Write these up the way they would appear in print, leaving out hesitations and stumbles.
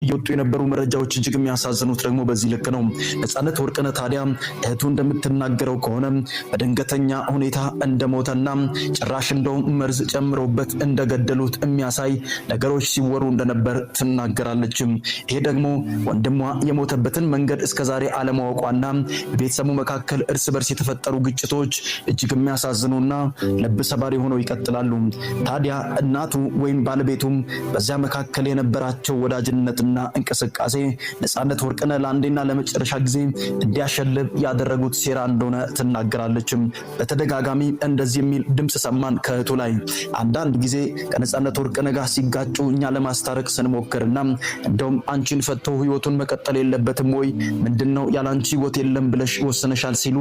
እየወጡ የነበሩ መረጃዎች እጅግ የሚያሳዝኑት ደግሞ በዚህ ልክ ነው። ነጻነት ወርቅነህ ታዲያ እህቱ እንደምትናገረው ከሆነ በድንገተኛ ሁኔታ እንደሞተና ጭራሽ እንደው መርዝ ጨምሮበት እንደገደሉት የሚያሳይ ነገሮች ሲወሩ እንደነበር ትናገራለች። ይሄ ደግሞ ወንድሟ የሞተበትን መንገድ እስከዛሬ አለማወቋና በቤተሰቡ መካከል እርስ በርስ የተፈጠሩ ግጭቶች እጅግ የሚያሳዝኑና ልብ ሰባሪ ሆነው ይቀጥላሉ። ታዲያ እናቱ ወይም ባለቤቱም በዚያ መካከል የነበራቸው ወዳጅነትና እንቅስቃሴ ነጻነት ወርቅነህ ለአንዴና ለመጨረሻ ጊዜ እንዲያሸልብ ያደረጉት ሴራ እንደሆነ ትናገራለች። በተደጋጋሚ እንደዚህ የሚል ድምጽ ሰማን ከእህቱ ላይ። አንዳንድ ጊዜ ከነጻነት ወርቅነህ ጋር ሲጋጩ እኛ ለማስታረቅ ስንሞክርና እንደውም አንቺን ፈቶ ህይወቱን መቀጠል የለበትም ወይ ምንድነው ያላንቺ ህይወት የለም ብለሽ ወስነሻል ሲሉ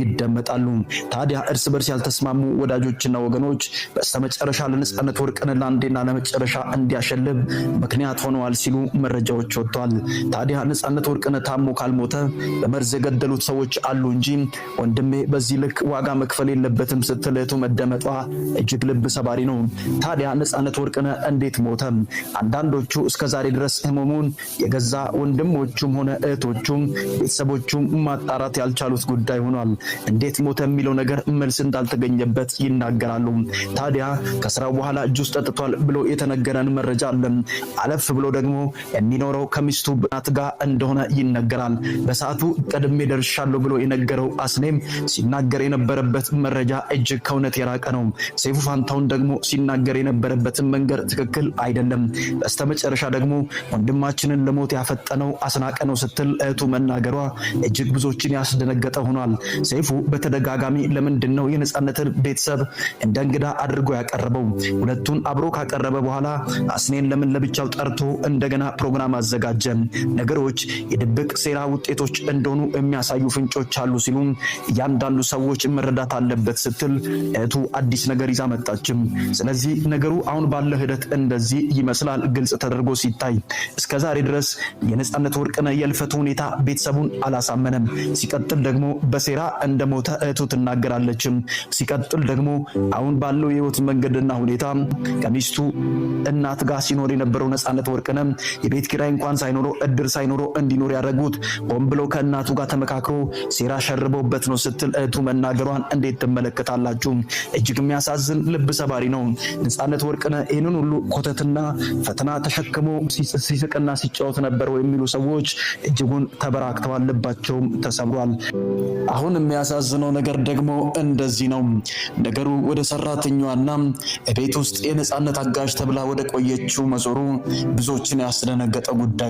ይደመጣሉ። ታዲያ እርስ በርስ ያልተስማሙ ወዳጆችና ወገኖች በስተመጨረሻ ለነጻነት ወርቅነህ ለአንዴና ለመጨረሻ እንዲያሸልብ ምክንያት ሆነዋል ሲሉ መረጃዎች ወጥቷል። ታዲያ ነጻነት ወርቅነህ ታሞ ካልሞተ በመርዝ የገደሉት ሰዎች አሉ እንጂ ወንድሜ በዚህ ልክ ዋጋ መክፈል የለበትም ስትል እህቱ መደመጧ እጅግ ልብ ሰባሪ ነው። ታዲያ ነጻነት ወርቅነህ እንዴት ሞተ? አንዳንዶቹ እስከዛሬ ድረስ ህመሙን የገዛ ወንድሞቹም ሆነ እህቶቹም ቤተሰቦቹም ማጣራት ያልቻሉት ጉዳይ ሆኗል። እንዴት ሞተ የሚለው ነገር መልስ እንዳልተገኘበት ይናገራሉ። ታዲያ ከስራው በኋላ ጁስ ጠጥቷል ብሎ የተነገረን መረጃ አለ። አለፍ ብሎ ደግሞ የሚኖረው ከሚስቱ እናት ጋር እንደሆነ ይነገራል። በሰዓቱ ቀድሜ ደርሻለሁ ብሎ የነገረው አስኔም ሲናገር የነበረበት መረጃ እጅግ ከእውነት የራቀ ነው። ሰይፉ ፋንታሁን ደግሞ ሲናገር የነበረበትን መንገድ ትክክል አይደለም። በስተመጨረሻ ደግሞ ወንድማችንን ለሞት ያፈጠነው አስናቀ ነው ስትል እህቱ መናገሯ እጅግ ብዙዎችን ያስደነገጠ ሆኗል። ሰይፉ በተደጋጋሚ ለምንድን ነው የነጻነትን ቤተሰብ እንደ እንግዳ አድርጎ ያቀረበው? ሁለቱን አብሮ ካቀረበ በኋላ አስኔን ለምን ለብቻው ጠርቶ እንደገና ፕሮግራም አዘጋጀ? ነገሮች የድብቅ ሴራ ውጤቶች እንደሆኑ የሚያሳዩ ፍንጮች አሉ ሲሉ እያንዳንዱ ሰዎች መረዳት አለበት ስትል እህቱ አዲስ ነገር ይዛ መጣችም። ስለዚህ ነገሩ አሁን ባለው ሂደት እንደዚህ ይመስላል ግልጽ ተደርጎ ሲታይ። እስከዛሬ ድረስ የነጻነት ወርቅነህ የልፈቱ ሁኔታ ቤተሰቡን አላሳመነም። ሲቀጥል ደግሞ በሴራ እንደሞተ እህቱ ትናገራለች። ሲቀጥል ደግሞ አሁን ባለው የህይወት መንገድና ሁኔታ ከሚስቱ እናት ጋር ሲኖር የነበረው ነጻነት ወርቅነህ የቤት ኪራይ እንኳን ሳይኖረው እድር ሳይኖረው እንዲኖር ያደረጉት ሆን ብለው ከእናቱ ጋር ተመካክሮ ሴራ ሸርበውበት ነው ስትል እህቱ መናገሯን እንዴት ትመለከታላችሁ? እጅግ የሚያሳዝን ልብ ሰባሪ ነው። ነጻነት ወርቅነህ ይህንን ሁሉ ኮተትና ፈተና ተሸክሞ ሲስቅና ሲጫወት ነበር የሚሉ ሰዎች እጅጉን ተበራክተዋል፣ ልባቸውም ተሰብሯል። አሁን የሚያሳዝነው ነገር ደግሞ እንደዚህ ነው። ነገሩ ወደ ሰራተኛዋና ቤት ውስጥ የነጻነት አጋዥ ተብላ ወደ ቆየችው መዞሩ ብዙዎችን ያስደነገጠ ጉዳይ